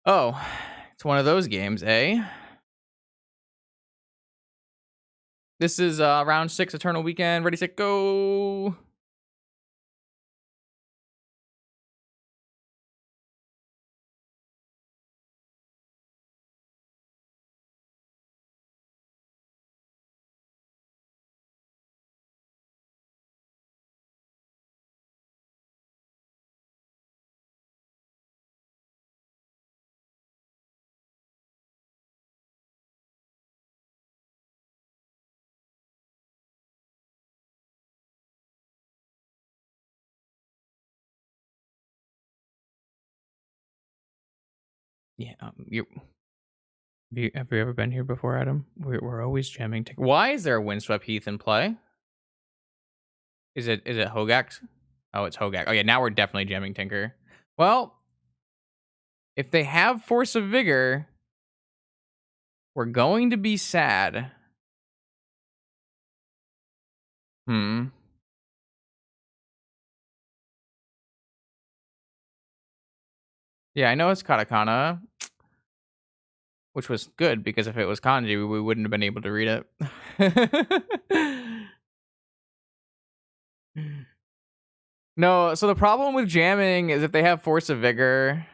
Oh, it's one of those games, eh? This is round 6 Eternal Weekend. Ready, set, go. Yeah, have you ever been here before, Adam? We're always jamming. Why is there a Windswept Heath in play? Is it Hogaak's? Oh, it's Hogaak. Oh yeah, now we're definitely jamming Tinker. Well, if they have Force of Vigor, we're going to be sad. Hmm. Yeah, I know it's Katakana, which was good because if it was kanji, we wouldn't have been able to read it. No, so the problem with jamming is if they have Force of Vigor.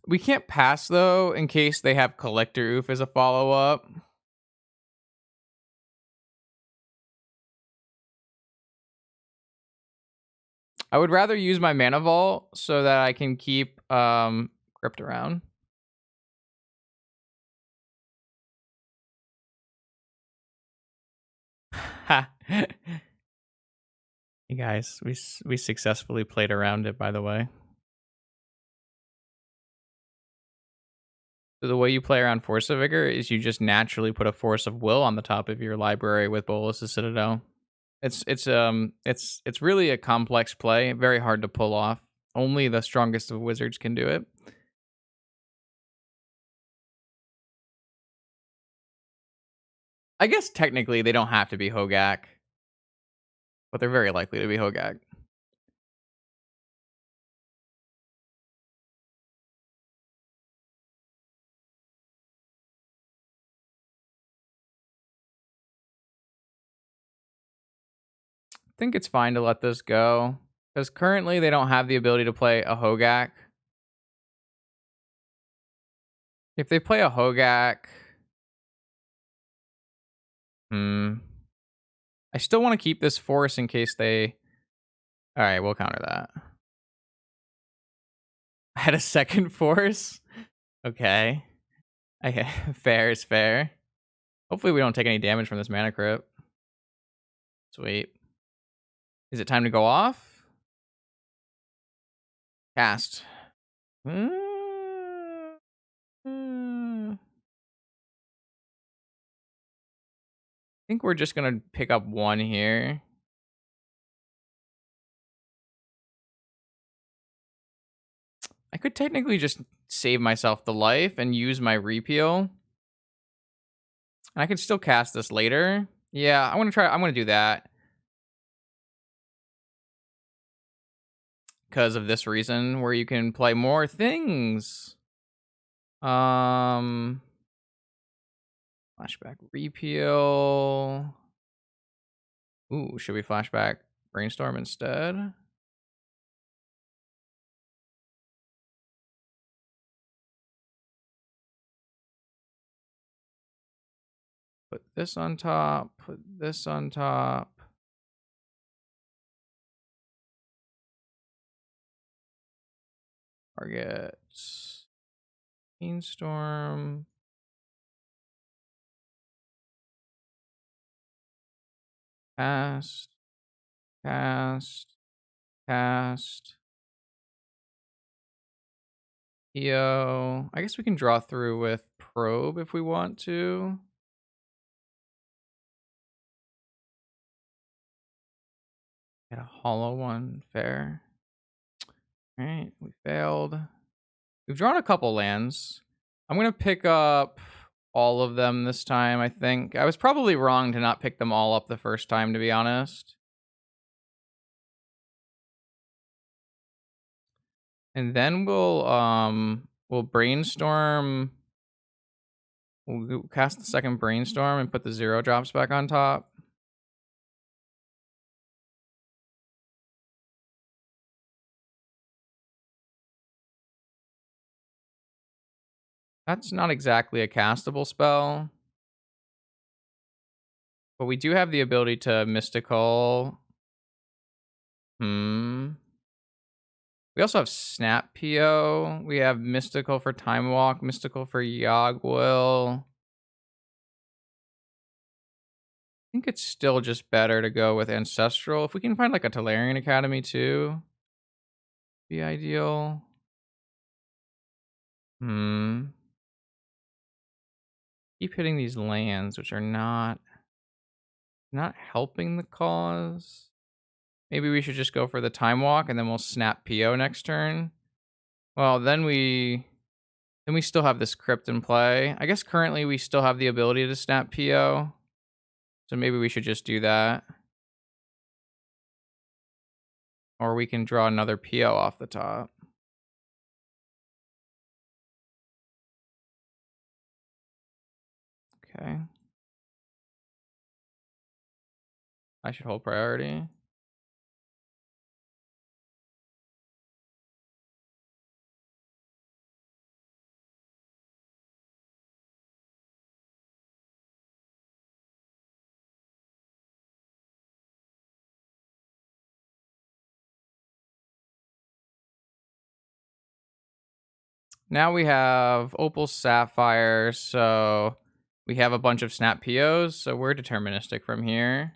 We can't pass though in case they have Collector Oof as a follow up. I would rather use my Mana Vault so that I can keep Crypt around. Hey guys, we successfully played around it, by the way. So the way you play around Force of Vigor is you just naturally put a Force of Will on the top of your library with Bolus's Citadel. It's really a complex play, very hard to pull off. Only the strongest of wizards can do it. I guess technically they don't have to be Hogaak, but they're very likely to be Hogaak. I think it's fine to let this go because currently they don't have the ability to play a Hogaak. If they play a Hogaak, I still want to keep this force in case they. All right, we'll counter that. I had a second force. Okay. Fair is fair. Hopefully we don't take any damage from this mana crypt. Sweet. Is it time to go off? Cast. I think we're just gonna pick up one here. I could technically just save myself the life and use my repeal. And I can still cast this later. Yeah, I'm gonna do that. Because of this reason, where you can play more things. Flashback repeal. Ooh, should we flashback brainstorm instead? Put this on top, put this on top. Target. Brainstorm. Cast, cast, cast. Yo, I guess we can draw through with probe if we want to. Get a hollow one, fair. All right, we failed. We've drawn a couple lands. I'm gonna pick up all of them this time, I think. I was probably wrong to not pick them all up the first time, to be honest. And then we'll brainstorm. We'll cast the second brainstorm and put the 0 drops back on top. That's not exactly a castable spell. But we do have the ability to mystical. We also have Snap PO. We have mystical for Time Walk, mystical for Yogwill. I think it's still just better to go with Ancestral. If we can find like a Tolarian Academy too, be ideal. Keep hitting these lands, which are not helping the cause. Maybe we should just go for the Time Walk and then we'll snap PO next turn. Well, then we still have this crypt in play. I guess currently we still have the ability to snap PO. So maybe we should just do that. Or we can draw another PO off the top. Okay. I should hold priority. Now we have Opal Sapphire, so we have a bunch of snap POs, so we're deterministic from here.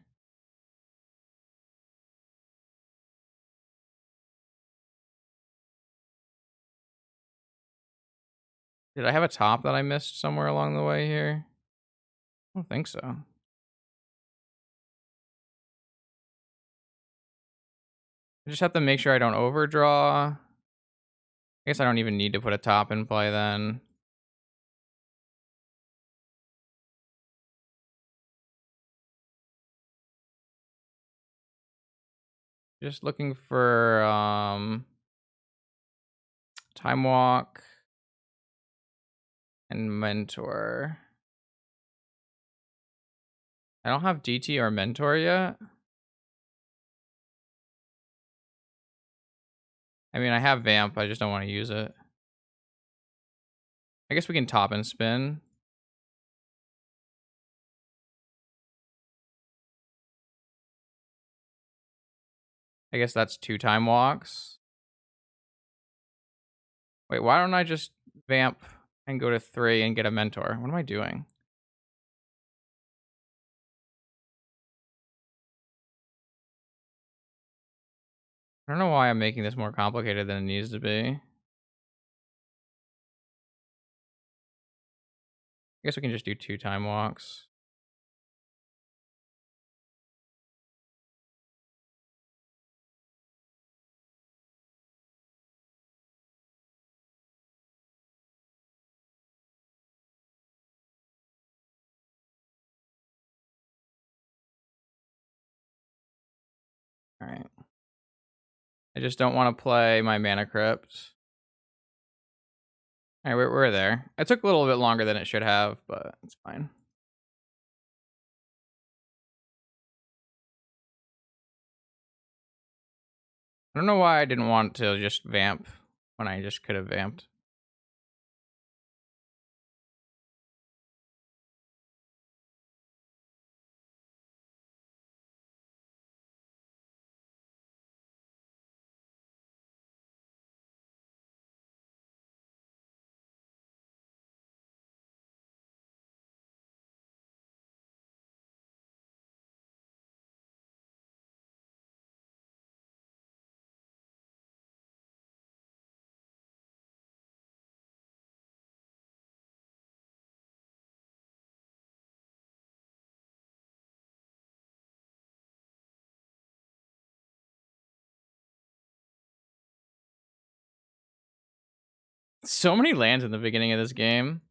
Did I have a top that I missed somewhere along the way here? I don't think so. I just have to make sure I don't overdraw. I guess I don't even need to put a top in play then. Just looking for Time Walk and Mentor. I don't have DT or Mentor yet. I mean, I have Vamp, I just don't want to use it. I guess we can top and spin. I guess that's 2 Time Walks. Wait, why don't I just Vamp and go to 3 and get a Mentor? What am I doing? I don't know why I'm making this more complicated than it needs to be. I guess we can just do 2 Time Walks. All right. I just don't want to play my Mana Crypt. All right, we're there. It took a little bit longer than it should have, but it's fine. I don't know why I didn't want to just Vamp when I just could have Vamped. So many lands in the beginning of this game.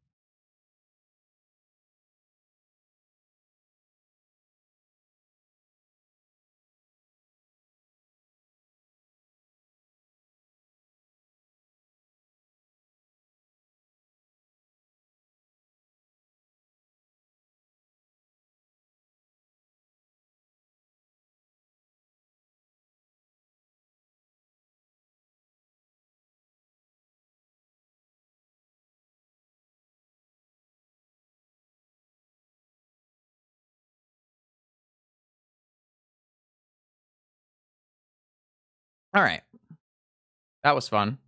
All right. That was fun.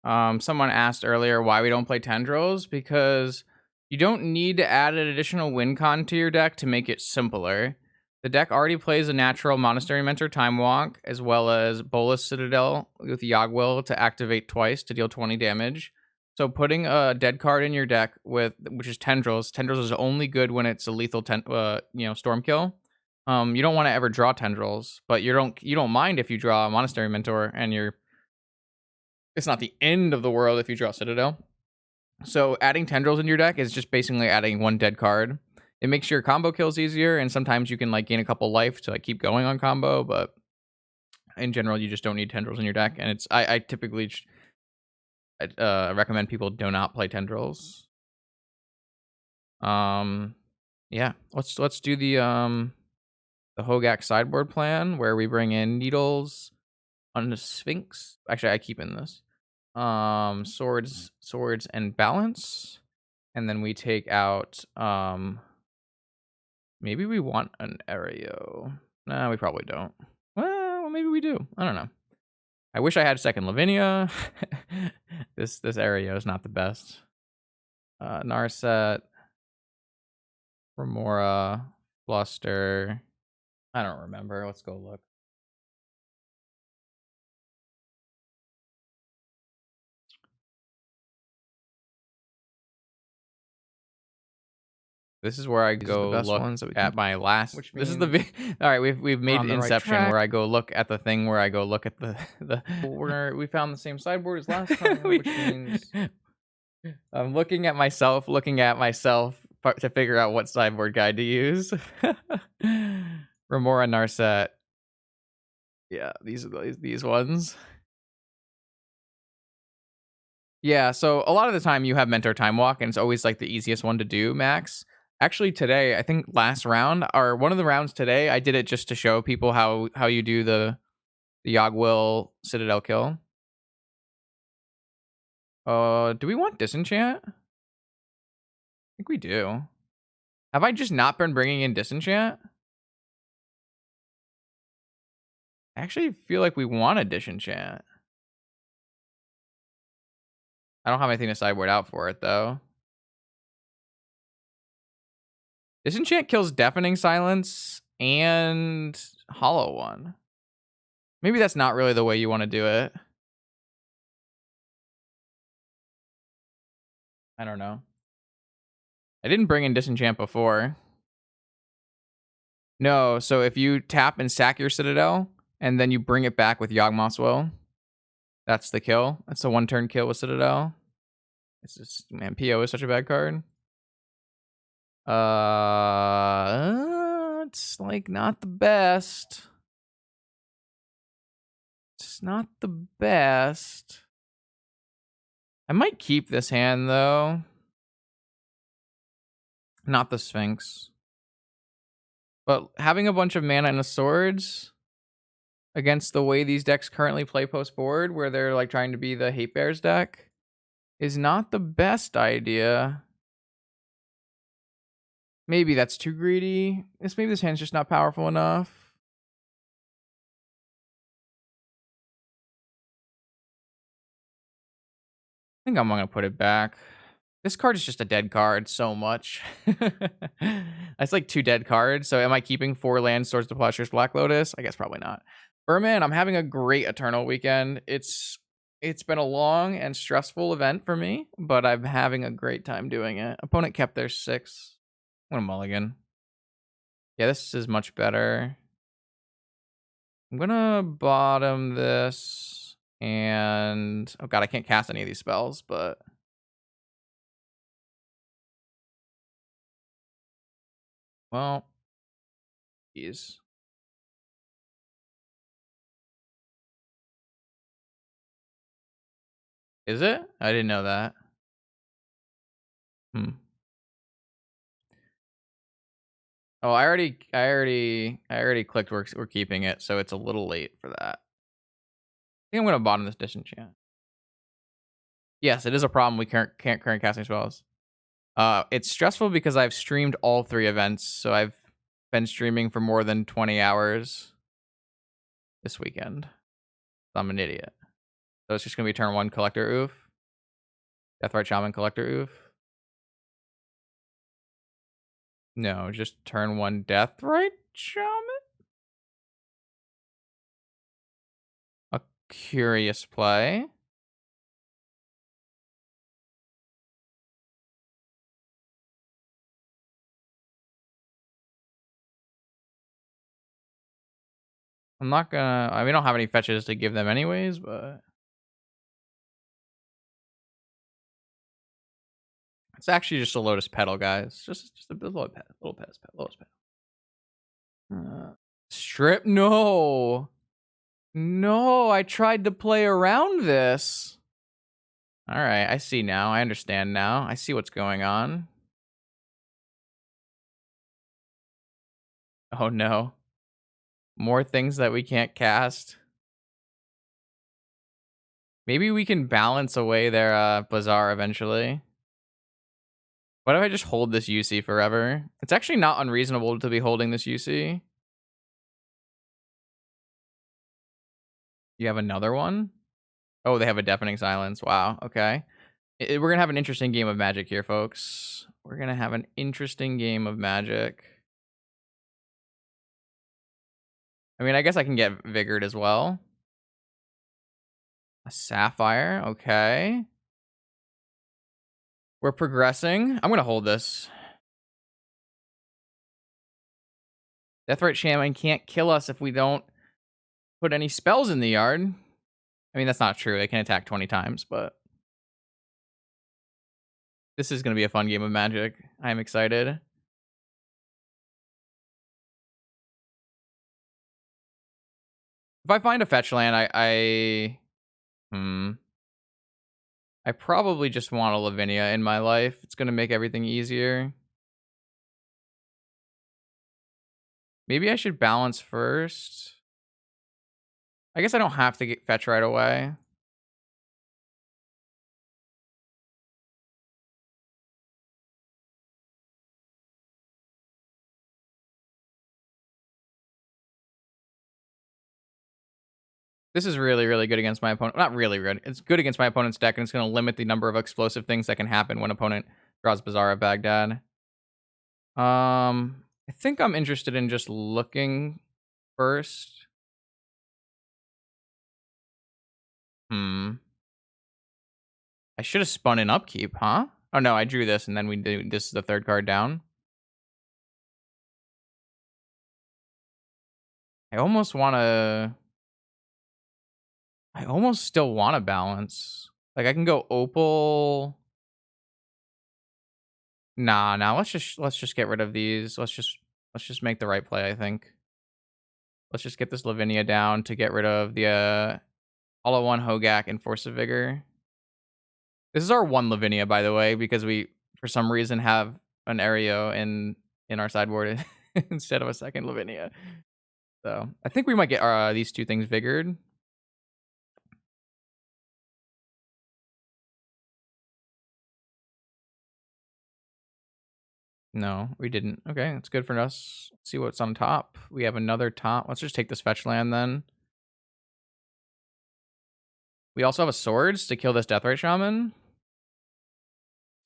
Someone asked earlier why we don't play tendrils, because you don't need to add an additional win con to your deck to make it simpler. The deck already plays a natural Monastery Mentor Time Walk, as well as Bolus Citadel with Yogwill to activate twice to deal 20 damage. So putting a dead card in your deck which is tendrils. Tendrils is only good when it's a lethal storm kill. You don't want to ever draw tendrils, but you don't mind if you draw a Monastery Mentor and it's not the end of the world if you draw Citadel. So adding tendrils in your deck is just basically adding one dead card. It makes your combo kills easier, and sometimes you can like gain a couple life to like keep going on combo, but in general you just don't need tendrils in your deck. And I typically recommend people do not play tendrils. Yeah, let's do the Hogaak sideboard plan where we bring in needles on the Sphinx. Actually, I keep in this. Swords and balance. And then we take out maybe we want an Aereo. No, we probably don't. Well, maybe we do. I don't know. I wish I had second Lavinia. This Aereo is not the best. Narset, Remora, Fluster. I don't remember. Let's go look. This is where I go look at my last. This is the all right. We've made Inception where I go look at the thing where I go look at the we found the same sideboard as last time, which means I'm looking at myself to figure out what sideboard guide to use. Remora Narset. Yeah, these ones. Yeah, so a lot of the time you have Mentor Time Walk, and it's always like the easiest one to do, Max. Actually, today, I think last round, or one of the rounds today, I did it just to show people how you do the Yogwill Citadel kill. Do we want Disenchant? I think we do. Have I just not been bringing in Disenchant? I actually feel like we want a Disenchant. I don't have anything to sideboard out for it, though. Disenchant kills Deafening Silence and Hollow One. Maybe that's not really the way you want to do it. I don't know. I didn't bring in Disenchant before. No, so if you tap and sack your Citadel, and then you bring it back with Yawgmoth's Will, that's the kill. That's a one-turn kill with Citadel. It's just, man, PO is such a bad card. It's like not the best. It's not the best. I might keep this hand though. Not the Sphinx. But having a bunch of mana and a swords against the way these decks currently play post board, where they're like trying to be the Hate Bears deck, is not the best idea. Maybe that's too greedy. Maybe this hand's just not powerful enough. I think I'm gonna put it back. This card is just a dead card so much. That's like 2 dead cards. So am I keeping 4 lands, Swords to Plowshares, Black Lotus? I guess probably not. Berman, I'm having a great Eternal weekend. It's been a long and stressful event for me, but I'm having a great time doing it. Opponent kept their 6. I'm gonna mulligan. Yeah, this is much better. I'm gonna bottom this, and oh god, I can't cast any of these spells, but well, jeez. Is it? I didn't know that. Hmm. Oh, I already clicked. We're keeping it, so it's a little late for that. I think I'm gonna bottom this disenchant. Yes, it is a problem. We can't current casting spells. It's stressful because I've streamed all 3 events, so I've been streaming for more than 20 hours this weekend. I'm an idiot. So it's just gonna be turn 1 collector oof. Deathrite Shaman collector oof. No, just turn 1 Deathrite Shaman? A curious play. I'm not gonna. I mean, we don't have any fetches to give them anyways, but it's actually just a Lotus Petal, guys. Just a little pet, Lotus Petal. Strip? No, no. I tried to play around this. All right, I see now. I understand now. I see what's going on. Oh no, more things that we can't cast. Maybe we can balance away their Bazaar eventually. What if I just hold this UC forever? It's actually not unreasonable to be holding this UC. You have another one? Oh, they have a deafening silence. Wow. Okay. We're going to have an interesting game of Magic here, folks. We're going to have an interesting game of Magic. I mean, I guess I can get Vigored as well. A Sapphire. Okay. We're progressing. I'm going to hold this. Deathrite Shaman can't kill us if we don't put any spells in the yard. I mean, that's not true. They can attack 20 times, but this is going to be a fun game of Magic. I'm excited. If I find a fetch land, I probably just want a Lavinia in my life. It's going to make everything easier. Maybe I should balance first. I guess I don't have to get fetch right away. This is really, really good against my opponent. Not really good. It's good against my opponent's deck, and it's going to limit the number of explosive things that can happen when opponent draws Bazaar of Baghdad. I think I'm interested in just looking first. I should have spun in upkeep, huh? Oh no, I drew this, and then we do this is the 3rd card down. I almost still want to balance. Like I can go Opal. Nah. Let's just get rid of these. Let's just make the right play, I think. Let's just get this Lavinia down to get rid of the all at one Hogaak and Force of Vigor. This is our 1 Lavinia, by the way, because we for some reason have an Aereo in our sideboard instead of a 2nd Lavinia. So I think we might get these 2 things vigored. No, we didn't. Okay, that's good for us. Let's see what's on top. We have another top. Let's just take this fetch land then. We also have a swords to kill this Deathrite Shaman.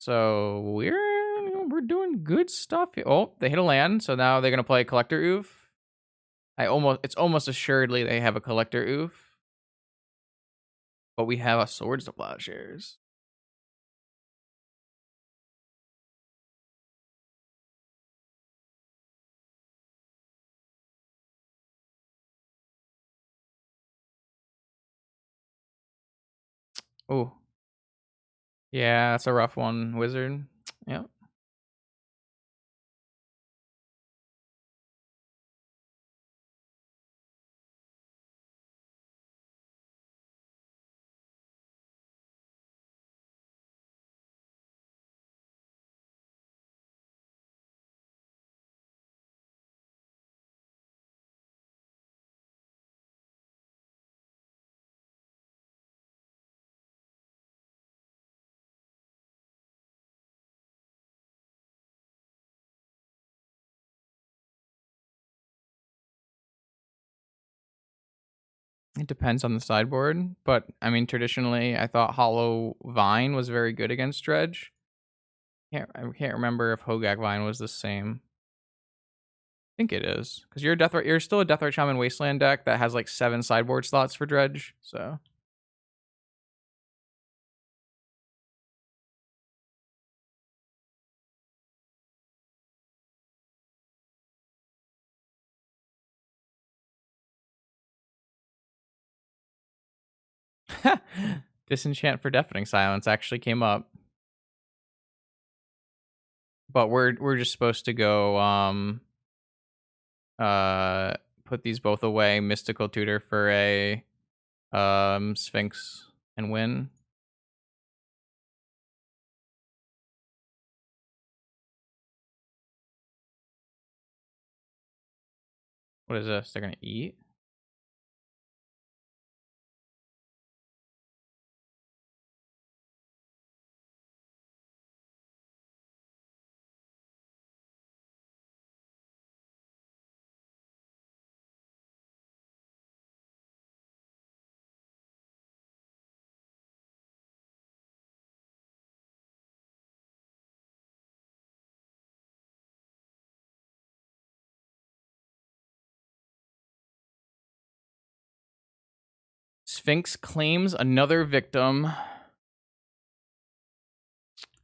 So we're doing good stuff here. Oh, they hit a land, so now they're gonna play Collector Oof. It's almost assuredly they have a Collector Oof. But we have a Swords to Plowshares. Oh, yeah, that's a rough one, wizard. Yep. It depends on the sideboard, but I mean, traditionally, I thought HollowVine was very good against Dredge. I can't remember if HogaakVine was the same. I think it is because you're a you're still a Deathrite Shaman Wasteland deck that has like 7 sideboard slots for Dredge. So Disenchant for Deafening Silence actually came up, but we're just supposed to go uh put these both away. Mystical Tutor for a Sphinx and win. What is this? They're gonna eat. Sphinx claims another victim.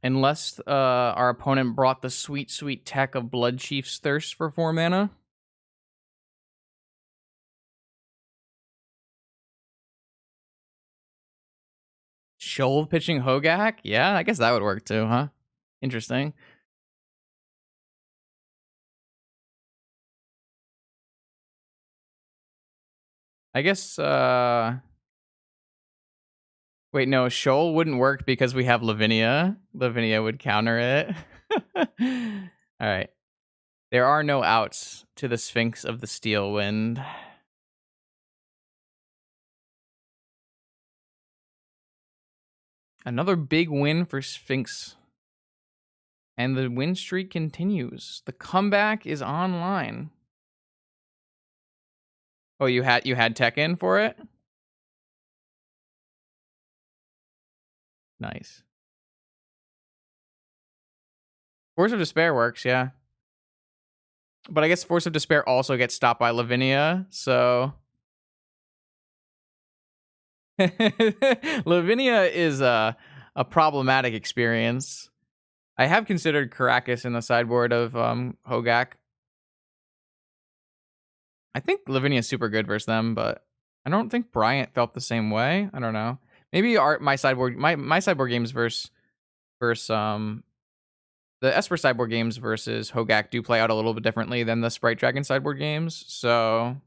Unless our opponent brought the sweet, sweet tech of Blood Chief's Thirst for 4 mana. Shoal pitching Hogaak? Yeah, I guess that would work too, huh? Interesting. I guess, wait, no, Shoal wouldn't work because we have Lavinia. Lavinia would counter it. All right. There are no outs to the Sphinx of the Steel Wind. Another big win for Sphinx. And the win streak continues. The comeback is online. Oh, you had Tekken for it? Nice. Force of Despair works, yeah. But I guess Force of Despair also gets stopped by Lavinia, so Lavinia is a problematic experience. I have considered Caracas in the sideboard of Hogaak. I think Lavinia is super good versus them, but I don't think Bryant felt the same way. I don't know. Maybe my sideboard games versus the Esper sideboard games versus Hogaak do play out a little bit differently than the Sprite Dragon sideboard games. So